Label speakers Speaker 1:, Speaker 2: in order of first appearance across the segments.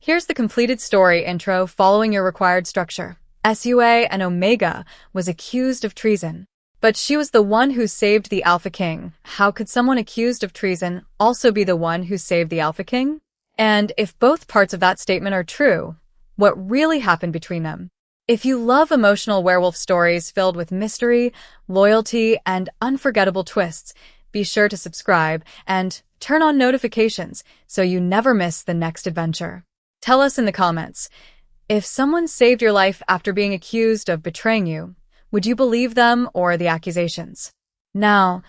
Speaker 1: Here's the completed story intro following your required structure. Sua and Omega was accused of treason, but she was the one who saved the Alpha King. How could someone accused of treason also be the one who saved the Alpha King? And if both parts of that statement are true, what really happened between them? If you love emotional werewolf stories filled with mystery, loyalty, and unforgettable twists, be sure to subscribe and turn on notifications so you never miss the next adventure. Tell us in the comments, if someone saved your life after being accused of betraying you, would you believe them or the accusations? Now,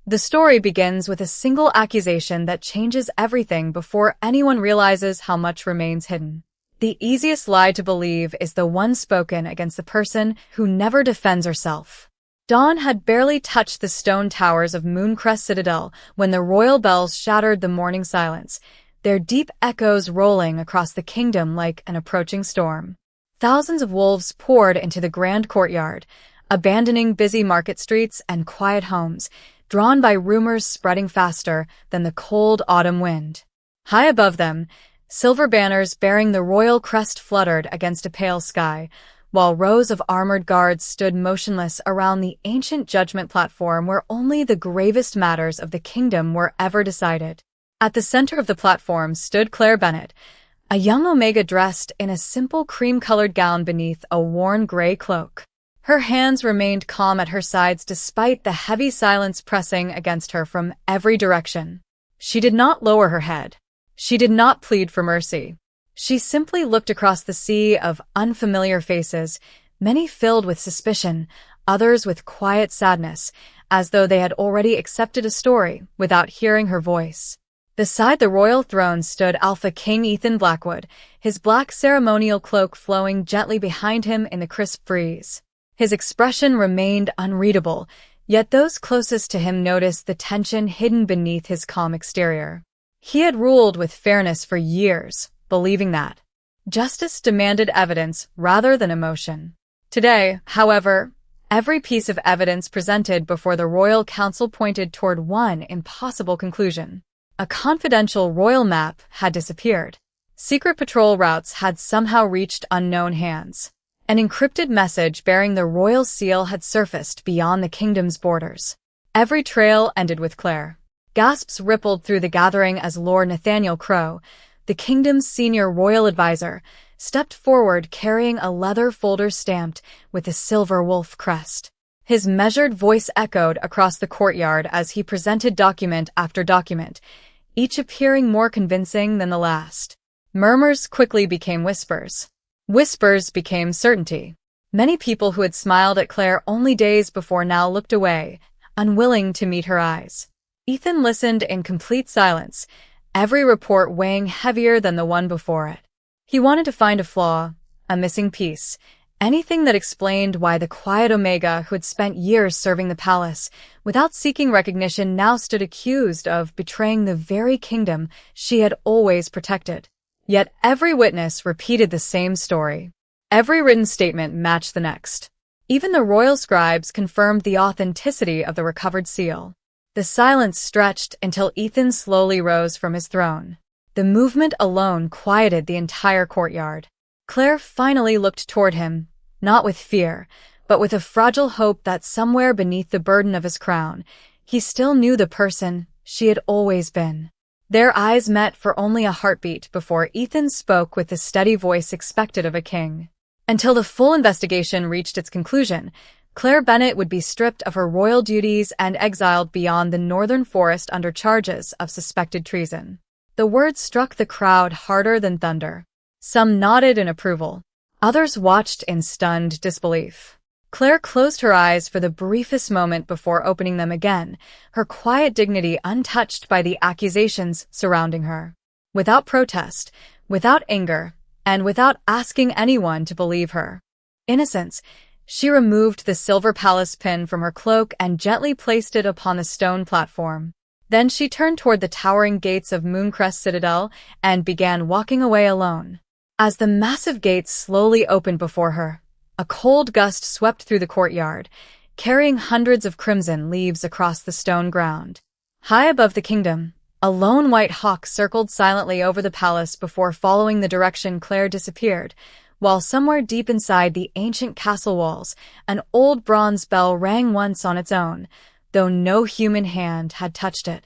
Speaker 1: the story begins with a single accusation that changes everything before anyone realizes how much remains hidden. The easiest lie to believe is the one spoken against the person who never defends herself. Dawn had barely touched the stone towers of Mooncrest Citadel when the royal bells shattered the morning silence, their deep echoes rolling across the kingdom like an approaching storm. Thousands of wolves poured into the grand courtyard, abandoning busy market streets and quiet homes, drawn by rumors spreading faster than the cold autumn wind. High above them, silver banners bearing the royal crest fluttered against a pale sky, while rows of armored guards stood motionless around the ancient judgment platform where only the gravest matters of the kingdom were ever decided. At the center of the platform stood Claire Bennett, a young Omega dressed in a simple cream-colored gown beneath a worn gray cloak. Her hands remained calm at her sides despite the heavy silence pressing against her from every direction. She did not lower her head. She did not plead for mercy. She simply looked across the sea of unfamiliar faces, many filled with suspicion, others with quiet sadness, as though they had already accepted a story without hearing her voice. Beside the royal throne stood Alpha King Ethan Blackwood, his black ceremonial cloak flowing gently behind him in the crisp breeze. His expression remained unreadable, yet those closest to him noticed the tension hidden beneath his calm exterior. He had ruled with fairness for years, believing that justice demanded evidence rather than emotion. Today, however, every piece of evidence presented before the royal council pointed toward one impossible conclusion. A confidential royal map had disappeared. Secret patrol routes had somehow reached unknown hands. An encrypted message bearing the royal seal had surfaced beyond the kingdom's borders. Every trail ended with Claire. Gasps rippled through the gathering as Lord Nathaniel Crowe, the kingdom's senior royal advisor, stepped forward carrying a leather folder stamped with a silver wolf crest. His measured voice echoed across the courtyard as he presented document after document, each appearing more convincing than the last. Murmurs quickly became whispers. Whispers became certainty. Many people who had smiled at Claire only days before now looked away, unwilling to meet her eyes. Ethan listened in complete silence, every report weighing heavier than the one before it. He wanted to find a flaw, a missing piece, anything that explained why the quiet Omega who had spent years serving the palace, without seeking recognition, now stood accused of betraying the very kingdom she had always protected. Yet every witness repeated the same story. Every written statement matched the next. Even the royal scribes confirmed the authenticity of the recovered seal. The silence stretched until Ethan slowly rose from his throne. The movement alone quieted the entire courtyard. Claire finally looked toward him, not with fear, but with a fragile hope that somewhere beneath the burden of his crown, he still knew the person she had always been. Their eyes met for only a heartbeat before Ethan spoke with the steady voice expected of a king. Until the full investigation reached its conclusion, Claire Bennett would be stripped of her royal duties and exiled beyond the northern forest under charges of suspected treason. The words struck the crowd harder than thunder. Some nodded in approval. Others watched in stunned disbelief. Claire closed her eyes for the briefest moment before opening them again, her quiet dignity untouched by the accusations surrounding her. Without protest, without anger, and without asking anyone to believe her innocence, she removed the silver palace pin from her cloak and gently placed it upon the stone platform. Then she turned toward the towering gates of Mooncrest Citadel and began walking away alone. As the massive gates slowly opened before her, a cold gust swept through the courtyard, carrying hundreds of crimson leaves across the stone ground. High above the kingdom, A lone white hawk circled silently over the palace before following the direction Claire disappeared, while somewhere deep inside the ancient castle walls, an old bronze bell rang once on its own, though no human hand had touched it.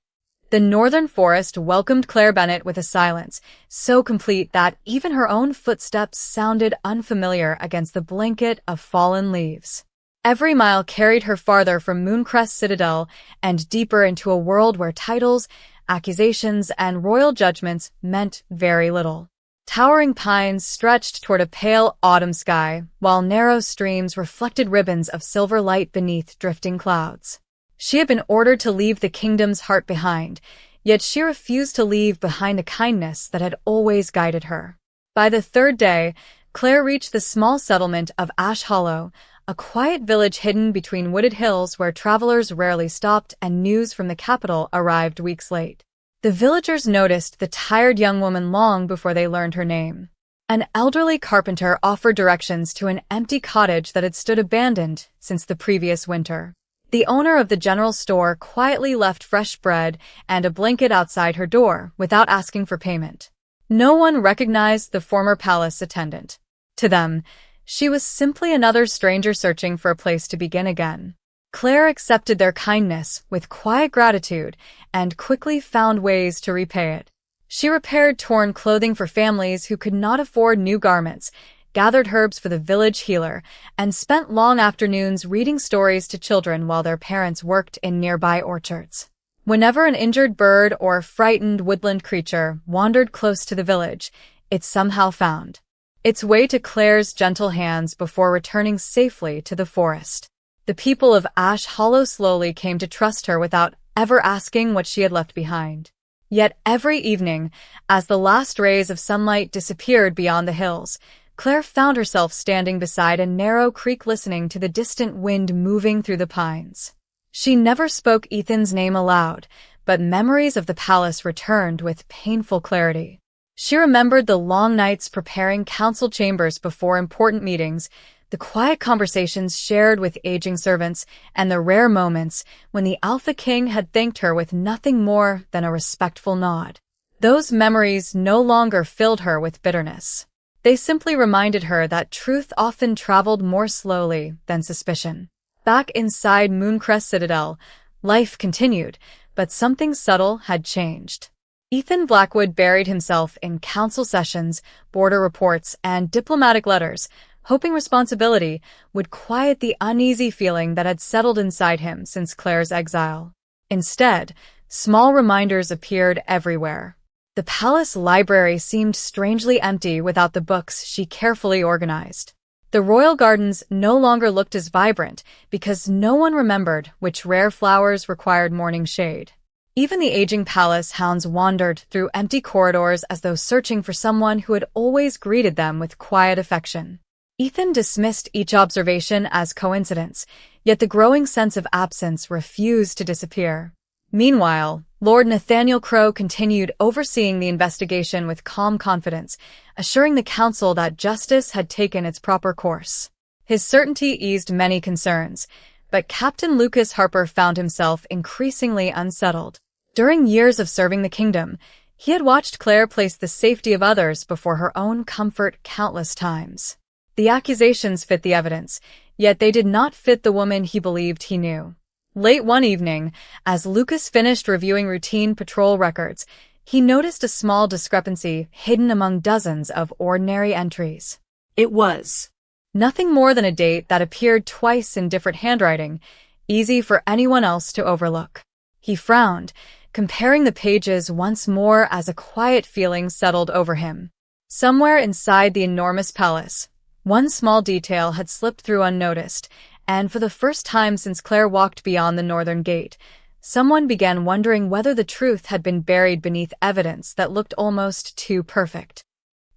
Speaker 1: The northern forest welcomed Claire Bennet with a silence so complete that even her own footsteps sounded unfamiliar against the blanket of fallen leaves. Every mile carried her farther from Mooncrest Citadel and deeper into a world where titles, accusations, and royal judgments meant very little. Towering pines stretched toward a pale autumn sky, while narrow streams reflected ribbons of silver light beneath drifting clouds. She had been ordered to leave the kingdom's heart behind, yet she refused to leave behind the kindness that had always guided her. By the third day, Claire reached the small settlement of Ash Hollow, a quiet village hidden between wooded hills where travelers rarely stopped and news from the capital arrived weeks late. The villagers noticed the tired young woman long before they learned her name. An elderly carpenter offered directions to an empty cottage that had stood abandoned since the previous winter. The owner of the general store quietly left fresh bread and a blanket outside her door without asking for payment. No one recognized the former palace attendant. To them, she was simply another stranger searching for a place to begin again. Claire accepted their kindness with quiet gratitude and quickly found ways to repay it. She repaired torn clothing for families who could not afford new garments, gathered herbs for the village healer, and spent long afternoons reading stories to children while their parents worked in nearby orchards. Whenever an injured bird or frightened woodland creature wandered close to the village, it somehow found its way to Claire's gentle hands before returning safely to the forest. The people of Ash Hollow slowly came to trust her without ever asking what she had left behind. Yet every evening, as the last rays of sunlight disappeared beyond the hills, Claire found herself standing beside a narrow creek listening to the distant wind moving through the pines. She never spoke Ethan's name aloud, but memories of the palace returned with painful clarity. She remembered the long nights preparing council chambers before important meetings, the quiet conversations shared with aging servants, and the rare moments when the Alpha King had thanked her with nothing more than a respectful nod. Those memories no longer filled her with bitterness. They simply reminded her that truth often traveled more slowly than suspicion. Back inside Mooncrest Citadel, life continued, but something subtle had changed. Ethan Blackwood buried himself in council sessions, border reports, and diplomatic letters, hoping responsibility would quiet the uneasy feeling that had settled inside him since Claire's exile. Instead, small reminders appeared everywhere. The palace library seemed strangely empty without the books she carefully organized. The royal gardens no longer looked as vibrant because no one remembered which rare flowers required morning shade. Even the aging palace hounds wandered through empty corridors as though searching for someone who had always greeted them with quiet affection. Ethan dismissed each observation as coincidence, yet the growing sense of absence refused to disappear. Meanwhile, Lord Nathaniel Crowe continued overseeing the investigation with calm confidence, assuring the council that justice had taken its proper course. His certainty eased many concerns, but Captain Lucas Harper found himself increasingly unsettled. During years of serving the kingdom, he had watched Claire place the safety of others before her own comfort countless times. The accusations fit the evidence, yet they did not fit the woman he believed he knew. Late one evening, as Lucas finished reviewing routine patrol records, he noticed a small discrepancy hidden among dozens of ordinary entries. It was nothing more than a date that appeared twice in different handwriting, easy for anyone else to overlook. He frowned, comparing the pages once more as a quiet feeling settled over him. Somewhere inside the enormous palace, one small detail had slipped through unnoticed, and for the first time since Claire walked beyond the northern gate, someone began wondering whether the truth had been buried beneath evidence that looked almost too perfect.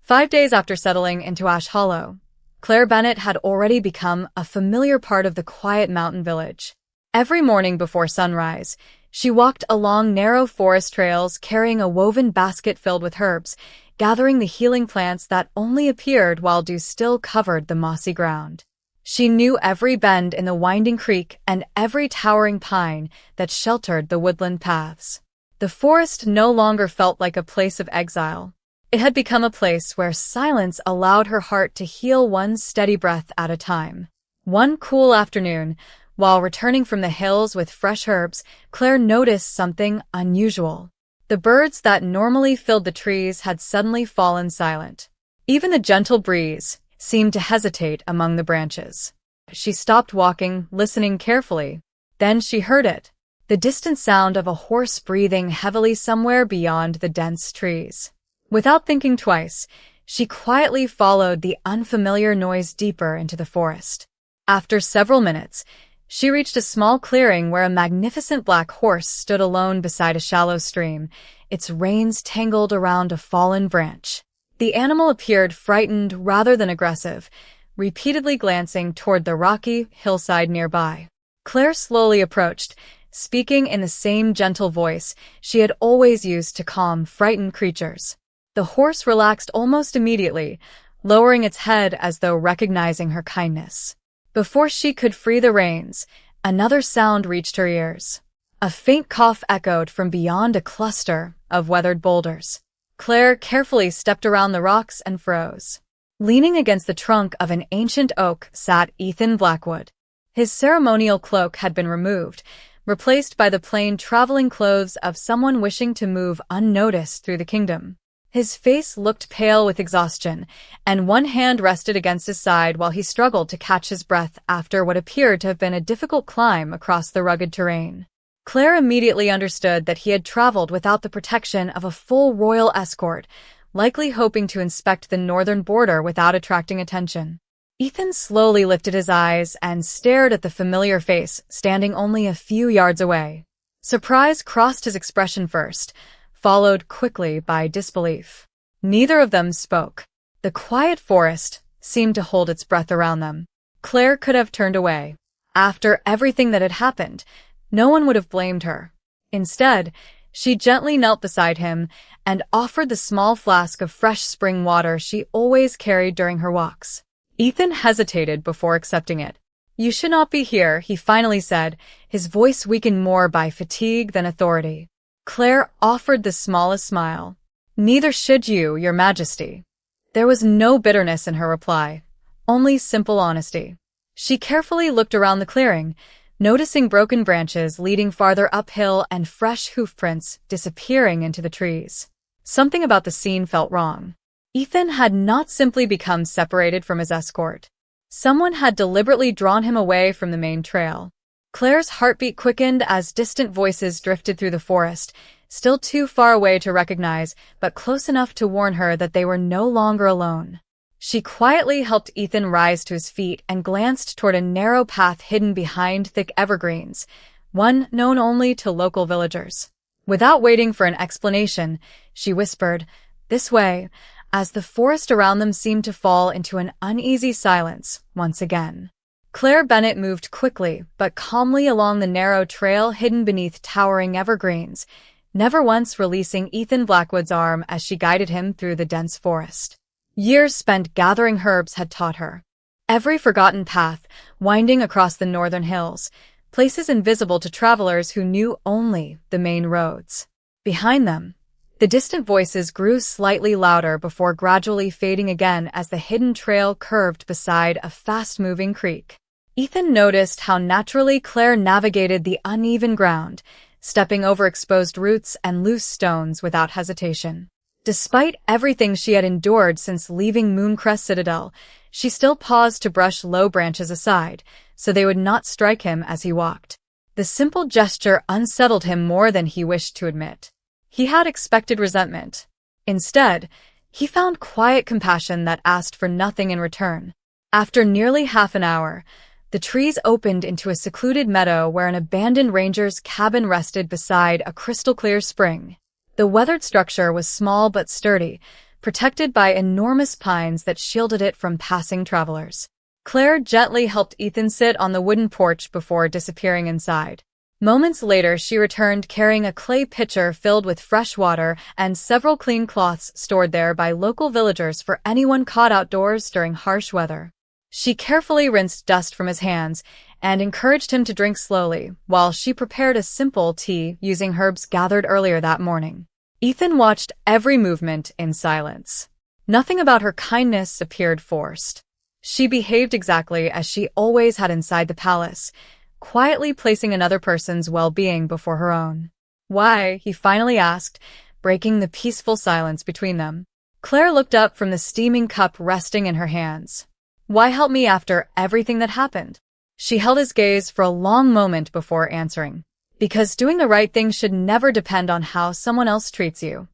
Speaker 1: 5 days after settling into Ash Hollow, Claire Bennet had already become a familiar part of the quiet mountain village. Every morning before sunrise, she walked along narrow forest trails carrying a woven basket filled with herbs, gathering the healing plants that only appeared while dew still covered the mossy ground. She knew every bend in the winding creek and every towering pine that sheltered the woodland paths. The forest no longer felt like a place of exile. It had become a place where silence allowed her heart to heal one steady breath at a time. One cool afternoon, while returning from the hills with fresh herbs, Claire noticed something unusual. The birds that normally filled the trees had suddenly fallen silent. Even the gentle breeze seemed to hesitate among the branches. She stopped walking, listening carefully. Then she heard it. The distant sound of a horse breathing heavily somewhere beyond the dense trees. Without thinking twice, she quietly followed the unfamiliar noise deeper into the forest. After several minutes, she reached a small clearing where a magnificent black horse stood alone beside a shallow stream, its reins tangled around a fallen branch. The animal appeared frightened rather than aggressive, repeatedly glancing toward the rocky hillside nearby. Claire slowly approached, speaking in the same gentle voice she had always used to calm frightened creatures. The horse relaxed almost immediately, lowering its head as though recognizing her kindness. Before she could free the reins, another sound reached her ears. A faint cough echoed from beyond a cluster of weathered boulders. Claire carefully stepped around the rocks and froze. Leaning against the trunk of an ancient oak sat Ethan Blackwood. His ceremonial cloak had been removed, replaced by the plain traveling clothes of someone wishing to move unnoticed through the kingdom. His face looked pale with exhaustion, and one hand rested against his side while he struggled to catch his breath after what appeared to have been a difficult climb across the rugged terrain. Claire immediately understood that he had traveled without the protection of a full royal escort, likely hoping to inspect the northern border without attracting attention. Ethan slowly lifted his eyes and stared at the familiar face standing only a few yards away. Surprise crossed his expression first, followed quickly by disbelief. Neither of them spoke. The quiet forest seemed to hold its breath around them. Claire could have turned away. After everything that had happened, no one would have blamed her. Instead, she gently knelt beside him and offered the small flask of fresh spring water she always carried during her walks. Ethan hesitated before accepting it. "You should not be here," he finally said, his voice weakened more by fatigue than authority. Claire offered the smallest smile. "Neither should you, Your Majesty." There was no bitterness in her reply, only simple honesty. She carefully looked around the clearing, noticing broken branches leading farther uphill and fresh hoofprints disappearing into the trees. Something about the scene felt wrong. Ethan had not simply become separated from his escort. Someone had deliberately drawn him away from the main trail. Claire's heartbeat quickened as distant voices drifted through the forest, still too far away to recognize, but close enough to warn her that they were no longer alone. She quietly helped Ethan rise to his feet and glanced toward a narrow path hidden behind thick evergreens, one known only to local villagers. Without waiting for an explanation, she whispered, "This way," as the forest around them seemed to fall into an uneasy silence once again. Claire Bennett moved quickly but calmly along the narrow trail hidden beneath towering evergreens, never once releasing Ethan Blackwood's arm as she guided him through the dense forest. Years spent gathering herbs had taught her. Every forgotten path, winding across the northern hills, places invisible to travelers who knew only the main roads. Behind them, the distant voices grew slightly louder before gradually fading again as the hidden trail curved beside a fast-moving creek. Ethan noticed how naturally Claire navigated the uneven ground, stepping over exposed roots and loose stones without hesitation. Despite everything she had endured since leaving Mooncrest Citadel, she still paused to brush low branches aside, so they would not strike him as he walked. The simple gesture unsettled him more than he wished to admit. He had expected resentment. Instead, he found quiet compassion that asked for nothing in return. After nearly half an hour, the trees opened into a secluded meadow where an abandoned ranger's cabin rested beside a crystal-clear spring. The weathered structure was small but sturdy, protected by enormous pines that shielded it from passing travelers. Claire gently helped Ethan sit on the wooden porch before disappearing inside. Moments later, she returned carrying a clay pitcher filled with fresh water and several clean cloths stored there by local villagers for anyone caught outdoors during harsh weather. She carefully rinsed dust from his hands and encouraged him to drink slowly while she prepared a simple tea using herbs gathered earlier that morning. Ethan watched every movement in silence. Nothing about her kindness appeared forced. She behaved exactly as she always had inside the palace, quietly placing another person's well-being before her own. "Why?" he finally asked, breaking the peaceful silence between them. Claire looked up from the steaming cup resting in her hands. "Why help me after everything that happened?" She held his gaze for a long moment before answering. "Because doing the right thing should never depend on how someone else treats you."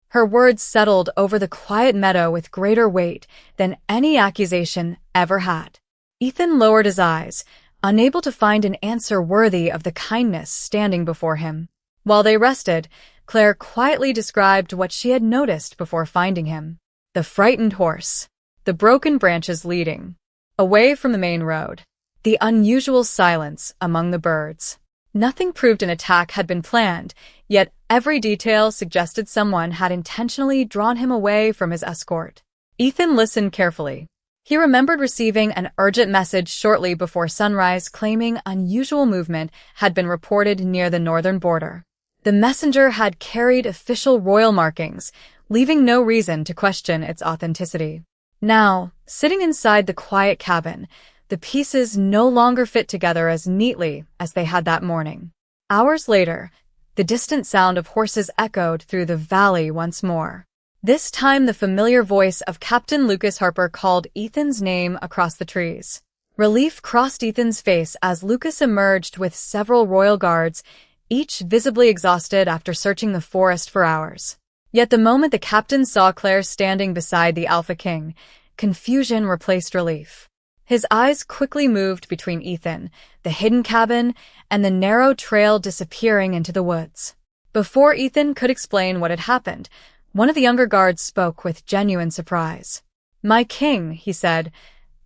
Speaker 1: Her words settled over the quiet meadow with greater weight than any accusation ever had. Ethan lowered his eyes, unable to find an answer worthy of the kindness standing before him. While they rested, Claire quietly described what she had noticed before finding him. The frightened horse, the broken branches leading away from the main road, the unusual silence among the birds. Nothing proved an attack had been planned, yet every detail suggested someone had intentionally drawn him away from his escort. Ethan listened carefully. He remembered receiving an urgent message shortly before sunrise claiming unusual movement had been reported near the northern border. The messenger had carried official royal markings, leaving no reason to question its authenticity. Now, sitting inside the quiet cabin, the pieces no longer fit together as neatly as they had that morning. Hours later, the distant sound of horses echoed through the valley once more. This time the familiar voice of Captain Lucas Harper called Ethan's name across the trees. Relief crossed Ethan's face as Lucas emerged with several royal guards, each visibly exhausted after searching the forest for hours. Yet the moment the captain saw Claire standing beside the Alpha King, confusion replaced relief. His eyes quickly moved between Ethan, the hidden cabin, and the narrow trail disappearing into the woods. Before Ethan could explain what had happened, one of the younger guards spoke with genuine surprise. "My king," he said,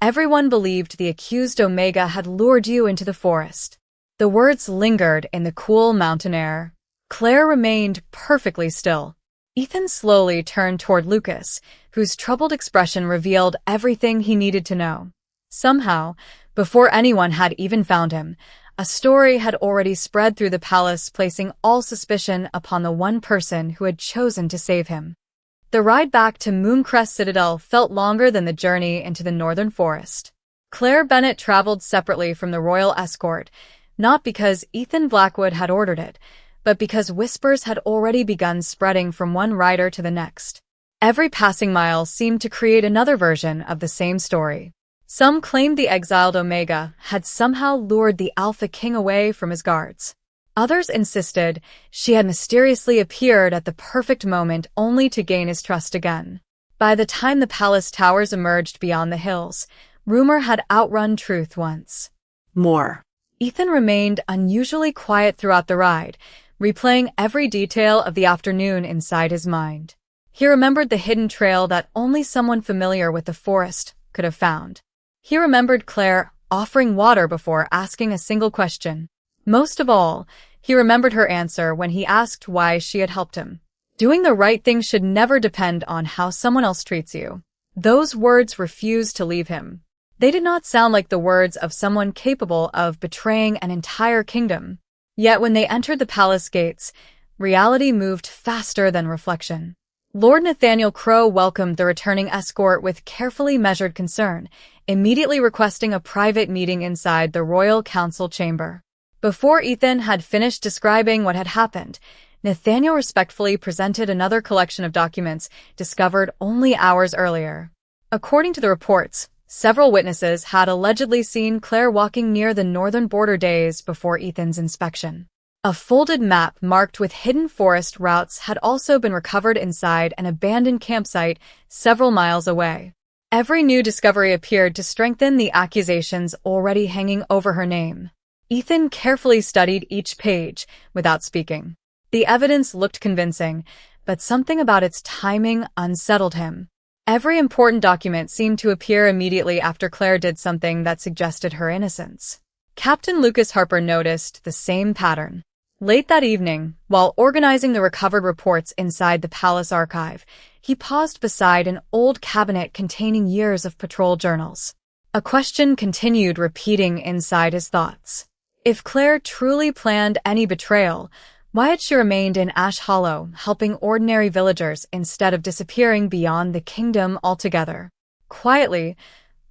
Speaker 1: "everyone believed the accused Omega had lured you into the forest." The words lingered in the cool mountain air. Claire remained perfectly still. Ethan slowly turned toward Lucas, whose troubled expression revealed everything he needed to know. Somehow, before anyone had even found him, a story had already spread through the palace, placing all suspicion upon the one person who had chosen to save him. The ride back to Mooncrest Citadel felt longer than the journey into the northern forest. Claire Bennett traveled separately from the royal escort, not because Ethan Blackwood had ordered it, but because whispers had already begun spreading from one rider to the next. Every passing mile seemed to create another version of the same story. Some claimed the exiled Omega had somehow lured the Alpha King away from his guards. Others insisted she had mysteriously appeared at the perfect moment only to gain his trust again. By the time the palace towers emerged beyond the hills, rumor had outrun truth once more. Ethan remained unusually quiet throughout the ride, replaying every detail of the afternoon inside his mind. He remembered the hidden trail that only someone familiar with the forest could have found. He remembered Claire offering water before asking a single question. Most of all, he remembered her answer when he asked why she had helped him. Doing the right thing should never depend on how someone else treats you. Those words refused to leave him. They did not sound like the words of someone capable of betraying an entire kingdom. Yet when they entered the palace gates, reality moved faster than reflection. Lord Nathaniel Crowe welcomed the returning escort with carefully measured concern, immediately requesting a private meeting inside the royal council chamber. Before Ethan had finished describing what had happened, Nathaniel respectfully presented another collection of documents discovered only hours earlier. According to the reports, several witnesses had allegedly seen Claire walking near the northern border days before Ethan's inspection. A folded map marked with hidden forest routes had also been recovered inside an abandoned campsite several miles away. Every new discovery appeared to strengthen the accusations already hanging over her name. Ethan carefully studied each page without speaking. The evidence looked convincing, but something about its timing unsettled him. Every important document seemed to appear immediately after Claire did something that suggested her innocence. Captain Lucas Harper noticed the same pattern. Late that evening, while organizing the recovered reports inside the palace archive, he paused beside an old cabinet containing years of patrol journals. A question continued repeating inside his thoughts. If Claire truly planned any betrayal, why had she remained in Ash Hollow, helping ordinary villagers instead of disappearing beyond the kingdom altogether? Quietly,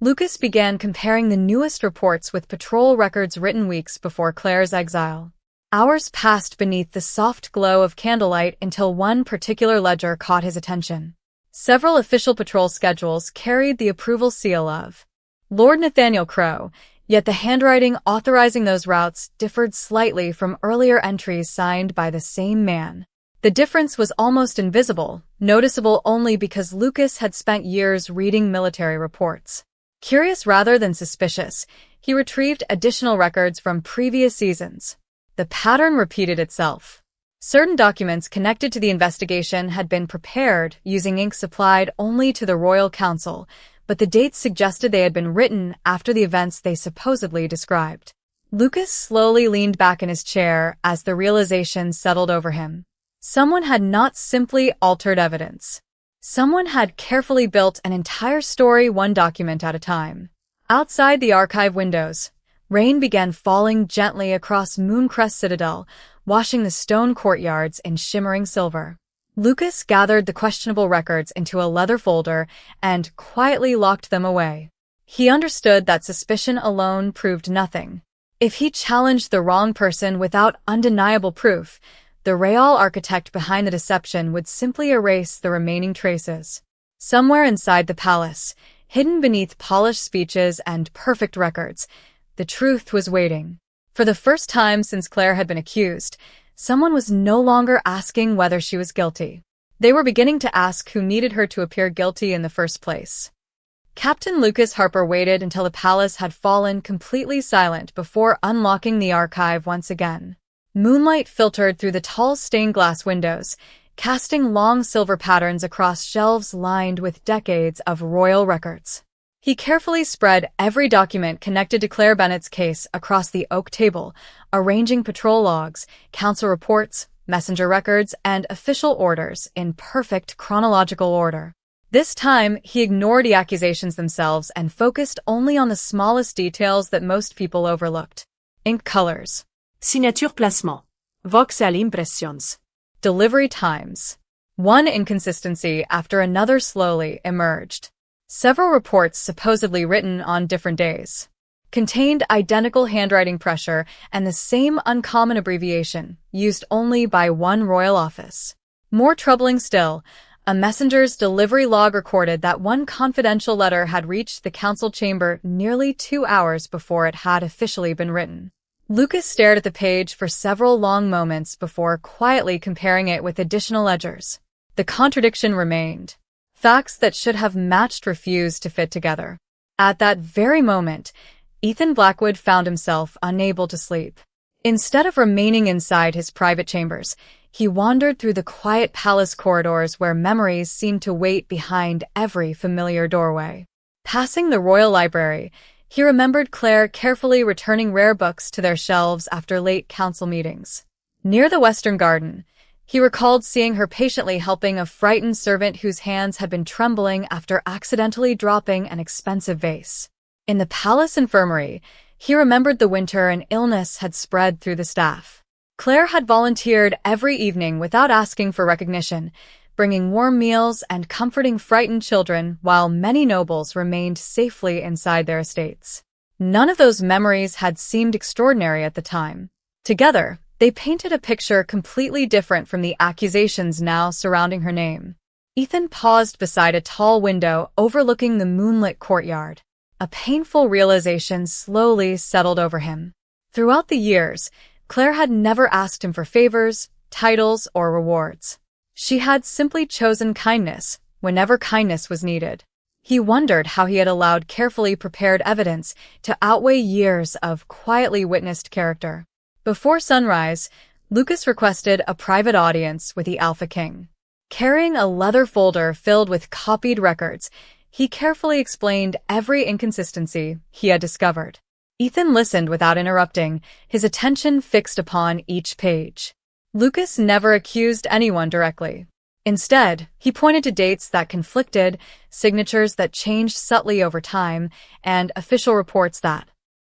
Speaker 1: Lucas began comparing the newest reports with patrol records written weeks before Claire's exile. Hours passed beneath the soft glow of candlelight until one particular ledger caught his attention. Several official patrol schedules carried the approval seal of Lord Nathaniel Crow, yet the handwriting authorizing those routes differed slightly from earlier entries signed by the same man. The difference was almost invisible, noticeable only because Lucas had spent years reading military reports. Curious rather than suspicious, he retrieved additional records from previous seasons. The pattern repeated itself. Certain documents connected to the investigation had been prepared using ink supplied only to the Royal Council, but the dates suggested they had been written after the events they supposedly described. Lucas slowly leaned back in his chair as the realization settled over him. Someone had not simply altered evidence. Someone had carefully built an entire story one document at a time. Outside the archive windows, rain began falling gently across Mooncrest Citadel, washing the stone courtyards in shimmering silver. Lucas gathered the questionable records into a leather folder and quietly locked them away. He understood that suspicion alone proved nothing. If he challenged the wrong person without undeniable proof, the real architect behind the deception would simply erase the remaining traces. Somewhere inside the palace, hidden beneath polished speeches and perfect records, the truth was waiting. For the first time since Claire had been accused, someone was no longer asking whether she was guilty. They were beginning to ask who needed her to appear guilty in the first place. Captain Lucas Harper waited until the palace had fallen completely silent before unlocking the archive once again. Moonlight filtered through the tall stained glass windows, casting long silver patterns across shelves lined with decades of royal records. He carefully spread every document connected to Claire Bennett's case across the oak table, arranging patrol logs, council reports, messenger records, and official orders in perfect chronological order. This time, he ignored the accusations themselves and focused only on the smallest details that most people overlooked. Ink colors.
Speaker 2: Signature placement. Voxel impressions.
Speaker 1: Delivery times. One inconsistency after another slowly emerged. Several reports supposedly written on different days contained identical handwriting pressure and the same uncommon abbreviation used only by one royal office. More troubling still, a messenger's delivery log recorded that one confidential letter had reached the council chamber nearly 2 hours before it had officially been written. Lucas stared at the page for several long moments before quietly comparing it with additional ledgers. The contradiction remained. Facts that should have matched refused to fit together. At that very moment, Ethan Blackwood found himself unable to sleep. Instead of remaining inside his private chambers, he wandered through the quiet palace corridors where memories seemed to wait behind every familiar doorway. Passing the royal library, he remembered Claire carefully returning rare books to their shelves after late council meetings. Near the western garden, he recalled seeing her patiently helping a frightened servant whose hands had been trembling after accidentally dropping an expensive vase. In the palace infirmary, he remembered the winter an illness had spread through the staff. Claire had volunteered every evening without asking for recognition, bringing warm meals and comforting frightened children while many nobles remained safely inside their estates. None of those memories had seemed extraordinary at the time. Together, they painted a picture completely different from the accusations now surrounding her name. Ethan paused beside a tall window overlooking the moonlit courtyard. A painful realization slowly settled over him. Throughout the years, Claire had never asked him for favors, titles, or rewards. She had simply chosen kindness whenever kindness was needed. He wondered how he had allowed carefully prepared evidence to outweigh years of quietly witnessed character. Before sunrise, Lucas requested a private audience with the Alpha King. Carrying a leather folder filled with copied records, he carefully explained every inconsistency he had discovered. Ethan listened without interrupting, his attention fixed upon each page. Lucas never accused anyone directly. Instead, he pointed to dates that conflicted, signatures that changed subtly over time, and official reports that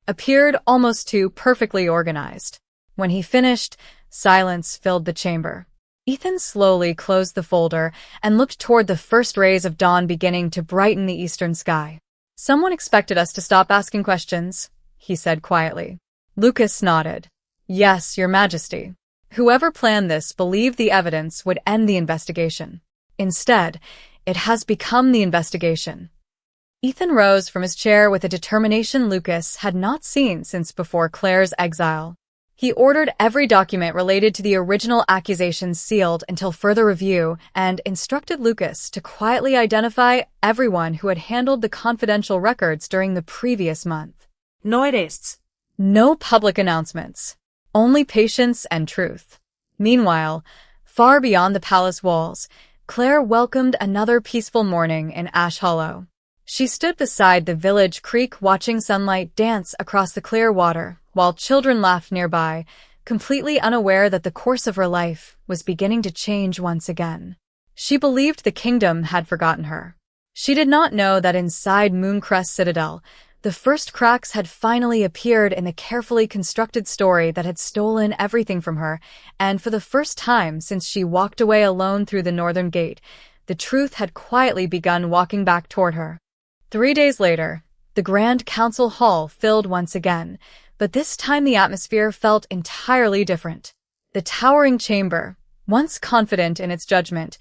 Speaker 1: appeared almost too perfectly organized. When he finished, silence filled the chamber. Ethan slowly closed the folder and looked toward the first rays of dawn beginning to brighten the eastern sky. "Someone expected us to stop asking questions," he said quietly. Lucas nodded. "Yes, Your Majesty. Whoever planned this believed the evidence would end the investigation. Instead, it has become the investigation." Ethan rose from his chair with a determination Lucas had not seen since before Claire's exile. He ordered every document related to the original accusations sealed until further review and instructed Lucas to quietly identify everyone who had handled the confidential records during the previous month.
Speaker 2: No arrests.
Speaker 1: No public announcements. Only patience and truth. Meanwhile, far beyond the palace walls, Claire welcomed another peaceful morning in Ash Hollow. She stood beside the village creek watching sunlight dance across the clear water, while children laughed nearby, completely unaware that the course of her life was beginning to change once again. She believed the kingdom had forgotten her. She did not know that inside Mooncrest Citadel, the first cracks had finally appeared in the carefully constructed story that had stolen everything from her, and for the first time since she walked away alone through the northern gate, the truth had quietly begun walking back toward her. 3 days later, the Grand Council Hall filled once again, but this time the atmosphere felt entirely different. The towering chamber, once confident in its judgment,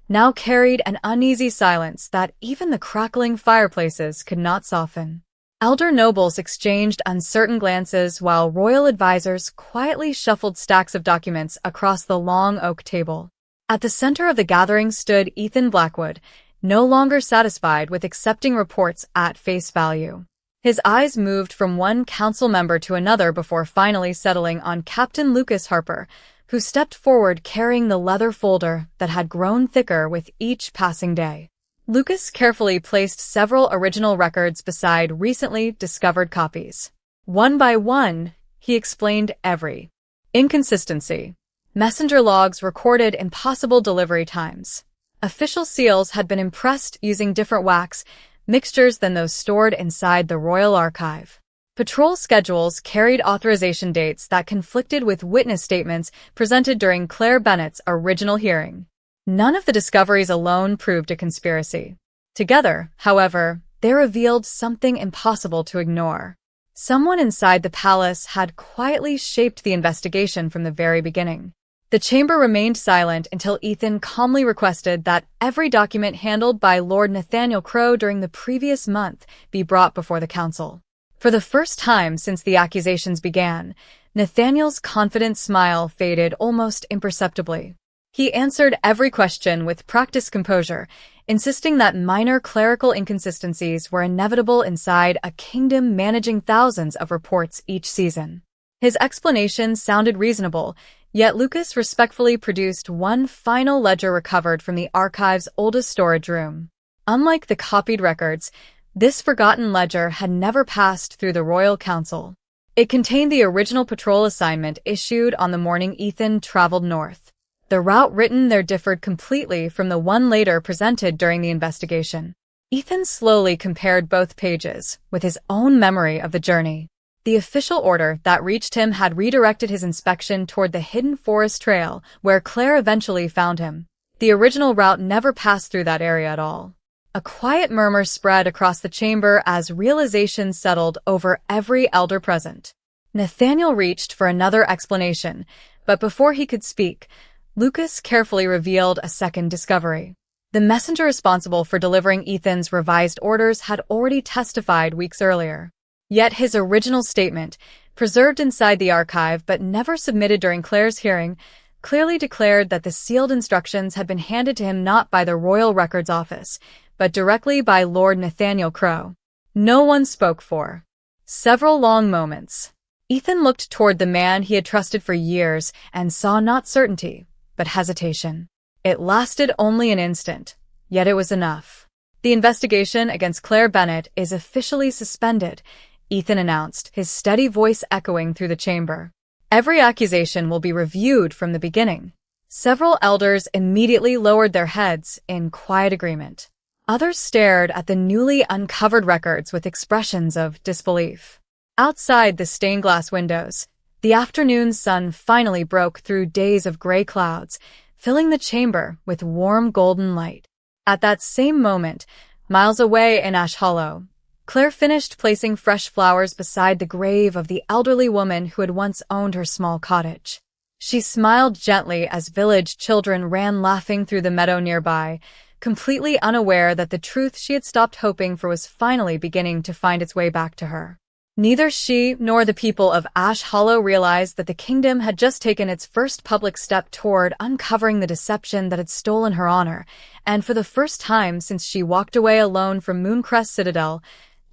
Speaker 1: now carried an uneasy silence that even the crackling fireplaces could not soften. Elder nobles exchanged uncertain glances while royal advisors quietly shuffled stacks of documents across the long oak table. At the center of the gathering stood Ethan Blackwood, no longer satisfied with accepting reports at face value. His eyes moved from one council member to another before finally settling on Captain Lucas Harper, who stepped forward carrying the leather folder that had grown thicker with each passing day. Lucas carefully placed several original records beside recently discovered copies. One by one, he explained every inconsistency. Messenger logs recorded impossible delivery times. Official seals had been impressed using different wax mixtures than those stored inside the royal archive. Patrol schedules carried authorization dates that conflicted with witness statements presented during Claire Bennett's original hearing. None of the discoveries alone proved a conspiracy. Together, however, they revealed something impossible to ignore. Someone inside the palace had quietly shaped the investigation from the very beginning. The chamber remained silent until Ethan calmly requested that every document handled by Lord Nathaniel Crowe during the previous month be brought before the council. For the first time since the accusations began, Nathaniel's confident smile faded almost imperceptibly. He answered every question with practiced composure, insisting that minor clerical inconsistencies were inevitable inside a kingdom managing thousands of reports each season. His explanation sounded reasonable, yet Lucas respectfully produced one final ledger recovered from the archive's oldest storage room. Unlike the copied records, this forgotten ledger had never passed through the Royal Council. It contained the original patrol assignment issued on the morning Ethan traveled north. The route written there differed completely from the one later presented during the investigation. Ethan slowly compared both pages, with his own memory of the journey. The official order that reached him had redirected his inspection toward the hidden forest trail, where Claire eventually found him. The original route never passed through that area at all. A quiet murmur spread across the chamber as realization settled over every elder present. Nathaniel reached for another explanation, but before he could speak, Lucas carefully revealed a second discovery. The messenger responsible for delivering Ethan's revised orders had already testified weeks earlier. Yet his original statement, preserved inside the archive but never submitted during Claire's hearing, clearly declared that the sealed instructions had been handed to him not by the Royal Records Office, but directly by Lord Nathaniel Crowe. No one spoke for several long moments. Ethan looked toward the man he had trusted for years and saw not certainty, but hesitation. It lasted only an instant, yet it was enough. "The investigation against Claire Bennett is officially suspended," Ethan announced, his steady voice echoing through the chamber. "Every accusation will be reviewed from the beginning. Several elders immediately lowered their heads in quiet agreement. Others stared at the newly uncovered records with expressions of disbelief. Outside the stained glass windows, the afternoon sun finally broke through days of gray clouds, filling the chamber with warm golden light. At that same moment, miles away in Ash Hollow, Claire finished placing fresh flowers beside the grave of the elderly woman who had once owned her small cottage. She smiled gently as village children ran laughing through the meadow nearby, completely unaware that the truth she had stopped hoping for was finally beginning to find its way back to her. Neither she nor the people of Ash Hollow realized that the kingdom had just taken its first public step toward uncovering the deception that had stolen her honor, and for the first time since she walked away alone from Mooncrest Citadel,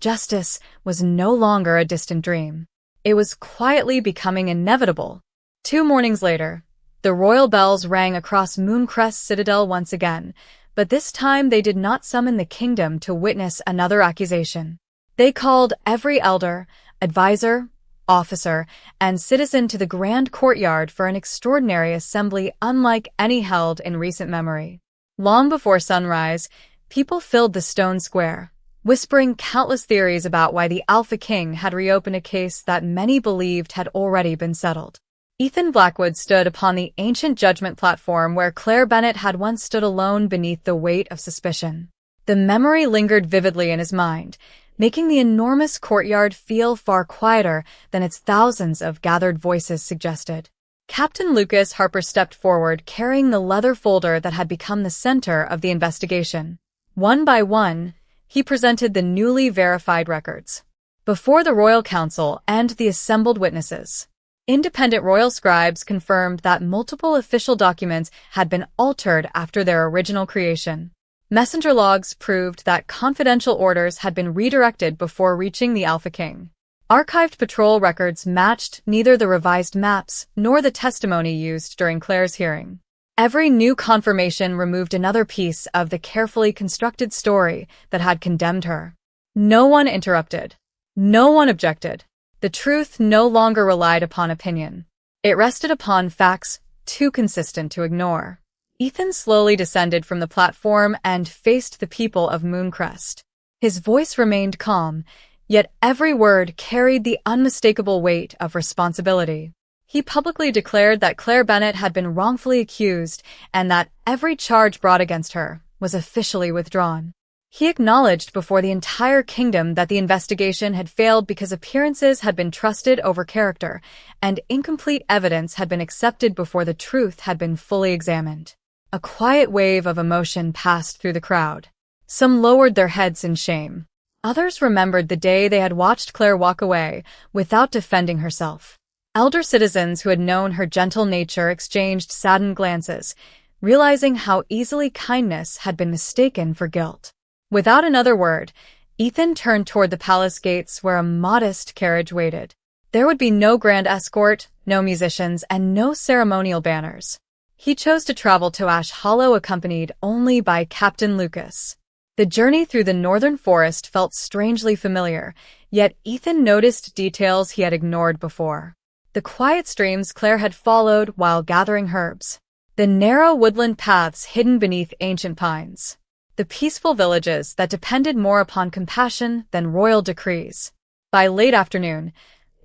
Speaker 1: justice was no longer a distant dream. It was quietly becoming inevitable. 2 mornings later, the royal bells rang across Mooncrest Citadel once again, but this time they did not summon the kingdom to witness another accusation. They called every elder, advisor, officer, and citizen to the grand courtyard for an extraordinary assembly unlike any held in recent memory. Long before sunrise, people filled the stone square, whispering countless theories about why the Alpha King had reopened a case that many believed had already been settled. Ethan Blackwood stood upon the ancient judgment platform where Claire Bennett had once stood alone beneath the weight of suspicion. The memory lingered vividly in his mind, making the enormous courtyard feel far quieter than its thousands of gathered voices suggested. Captain Lucas Harper stepped forward, carrying the leather folder that had become the center of the investigation. One by one, he presented the newly verified records before the Royal Council and the assembled witnesses. Independent royal scribes confirmed that multiple official documents had been altered after their original creation. Messenger logs proved that confidential orders had been redirected before reaching the Alpha King. Archived patrol records matched neither the revised maps nor the testimony used during Claire's hearing. Every new confirmation removed another piece of the carefully constructed story that had condemned her. No one interrupted. No one objected. The truth no longer relied upon opinion. It rested upon facts too consistent to ignore. Ethan slowly descended from the platform and faced the people of Mooncrest. His voice remained calm, yet every word carried the unmistakable weight of responsibility. He publicly declared that Claire Bennett had been wrongfully accused and that every charge brought against her was officially withdrawn. He acknowledged before the entire kingdom that the investigation had failed because appearances had been trusted over character, and incomplete evidence had been accepted before the truth had been fully examined. A quiet wave of emotion passed through the crowd. Some lowered their heads in shame. Others remembered the day they had watched Claire walk away without defending herself. Elder citizens who had known her gentle nature exchanged saddened glances, realizing how easily kindness had been mistaken for guilt. Without another word, Ethan turned toward the palace gates where a modest carriage waited. There would be no grand escort, no musicians, and no ceremonial banners. He chose to travel to Ash Hollow accompanied only by Captain Lucas. The journey through the northern forest felt strangely familiar, yet Ethan noticed details he had ignored before. The quiet streams Claire had followed while gathering herbs. The narrow woodland paths hidden beneath ancient pines. The peaceful villages that depended more upon compassion than royal decrees. By late afternoon,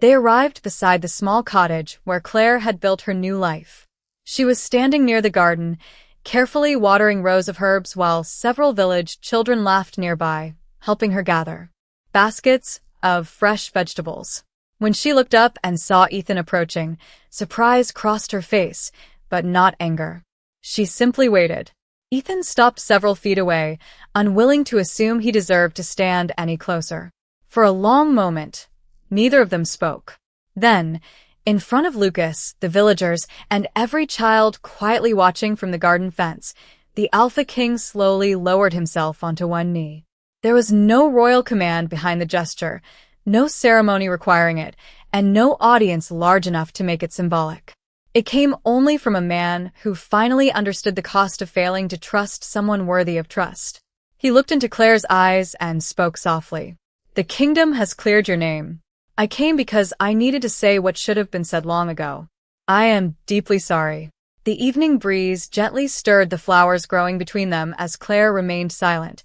Speaker 1: they arrived beside the small cottage where Claire had built her new life. She was standing near the garden, carefully watering rows of herbs while several village children laughed nearby, helping her gather baskets of fresh vegetables. When she looked up and saw Ethan approaching, surprise crossed her face, but not anger. She simply waited. Ethan stopped several feet away, unwilling to assume he deserved to stand any closer. For a long moment, neither of them spoke. Then, in front of Lucas, the villagers, and every child quietly watching from the garden fence, the Alpha King slowly lowered himself onto one knee. There was no royal command behind the gesture, no ceremony requiring it, and no audience large enough to make it symbolic. It came only from a man who finally understood the cost of failing to trust someone worthy of trust. He looked into Claire's eyes and spoke softly. "The kingdom has cleared your name. I came because I needed to say what should have been said long ago. I am deeply sorry." The evening breeze gently stirred the flowers growing between them as Claire remained silent,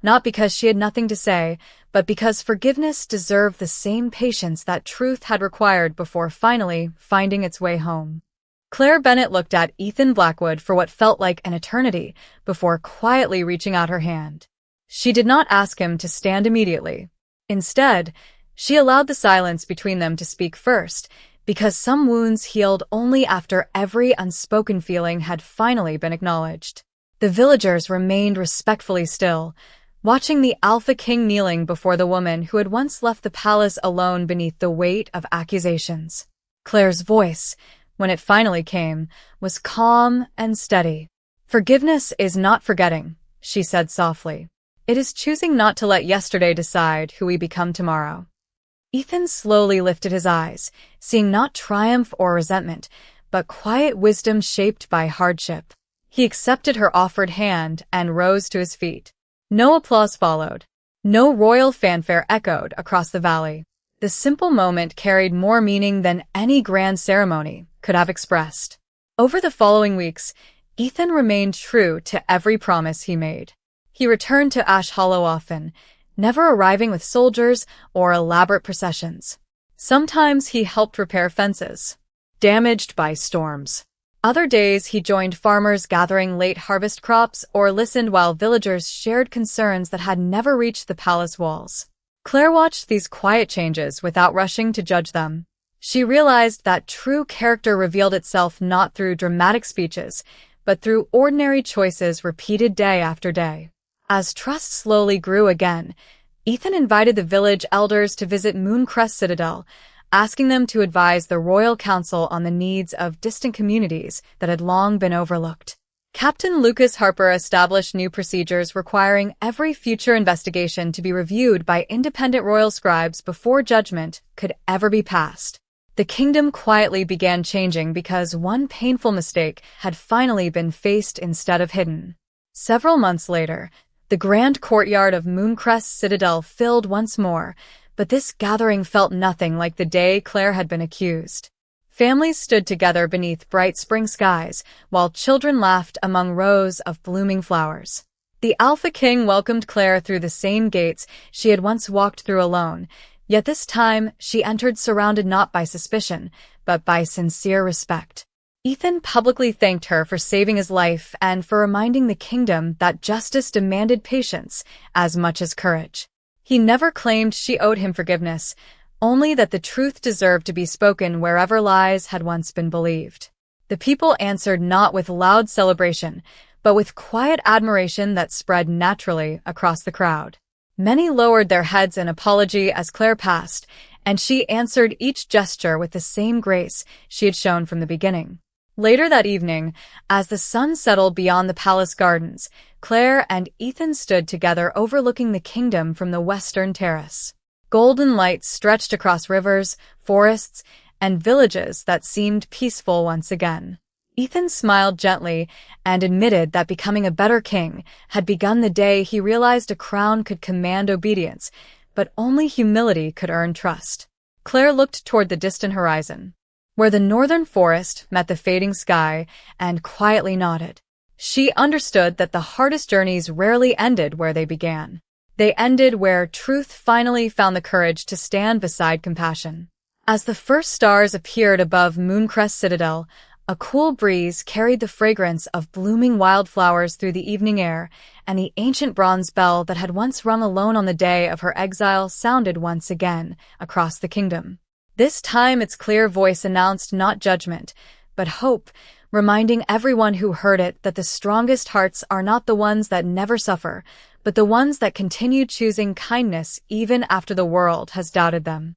Speaker 1: not because she had nothing to say, but because forgiveness deserved the same patience that truth had required before finally finding its way home. Claire Bennett looked at Ethan Blackwood for what felt like an eternity before quietly reaching out her hand. She did not ask him to stand immediately. Instead, she allowed the silence between them to speak first, because some wounds healed only after every unspoken feeling had finally been acknowledged. The villagers remained respectfully still, watching the Alpha King kneeling before the woman who had once left the palace alone beneath the weight of accusations. Claire's voice, when it finally came, was calm and steady. "Forgiveness is not forgetting," she said softly. "It is choosing not to let yesterday decide who we become tomorrow." Ethan slowly lifted his eyes, seeing not triumph or resentment, but quiet wisdom shaped by hardship. He accepted her offered hand and rose to his feet. No applause followed. No royal fanfare echoed across the valley. The simple moment carried more meaning than any grand ceremony could have expressed. Over the following weeks, Ethan remained true to every promise he made. He returned to Ash Hollow often, never arriving with soldiers or elaborate processions. Sometimes he helped repair fences damaged by storms. Other days he joined farmers gathering late harvest crops or listened while villagers shared concerns that had never reached the palace walls. Claire watched these quiet changes without rushing to judge them. She realized that true character revealed itself not through dramatic speeches, but through ordinary choices repeated day after day. As trust slowly grew again, Ethan invited the village elders to visit Mooncrest Citadel, asking them to advise the royal council on the needs of distant communities that had long been overlooked. Captain Lucas Harper established new procedures requiring every future investigation to be reviewed by independent royal scribes before judgment could ever be passed. The kingdom quietly began changing because one painful mistake had finally been faced instead of hidden. Several months later, the grand courtyard of Mooncrest Citadel filled once more, but this gathering felt nothing like the day Claire had been accused. Families stood together beneath bright spring skies, while children laughed among rows of blooming flowers. The Alpha King welcomed Claire through the same gates she had once walked through alone, yet this time she entered surrounded not by suspicion, but by sincere respect. Ethan publicly thanked her for saving his life and for reminding the kingdom that justice demanded patience as much as courage. He never claimed she owed him forgiveness, only that the truth deserved to be spoken wherever lies had once been believed. The people answered not with loud celebration, but with quiet admiration that spread naturally across the crowd. Many lowered their heads in apology as Claire passed, and she answered each gesture with the same grace she had shown from the beginning. Later that evening, as the sun settled beyond the palace gardens, Claire and Ethan stood together overlooking the kingdom from the western terrace. Golden light stretched across rivers, forests, and villages that seemed peaceful once again. Ethan smiled gently and admitted that becoming a better king had begun the day he realized a crown could command obedience, but only humility could earn trust. Claire looked toward the distant horizon, where the northern forest met the fading sky, and quietly nodded. She understood that the hardest journeys rarely ended where they began. They ended where truth finally found the courage to stand beside compassion. As the first stars appeared above Mooncrest Citadel, a cool breeze carried the fragrance of blooming wildflowers through the evening air, and the ancient bronze bell that had once rung alone on the day of her exile sounded once again across the kingdom. This time its clear voice announced not judgment, but hope, reminding everyone who heard it that the strongest hearts are not the ones that never suffer, but the ones that continue choosing kindness even after the world has doubted them.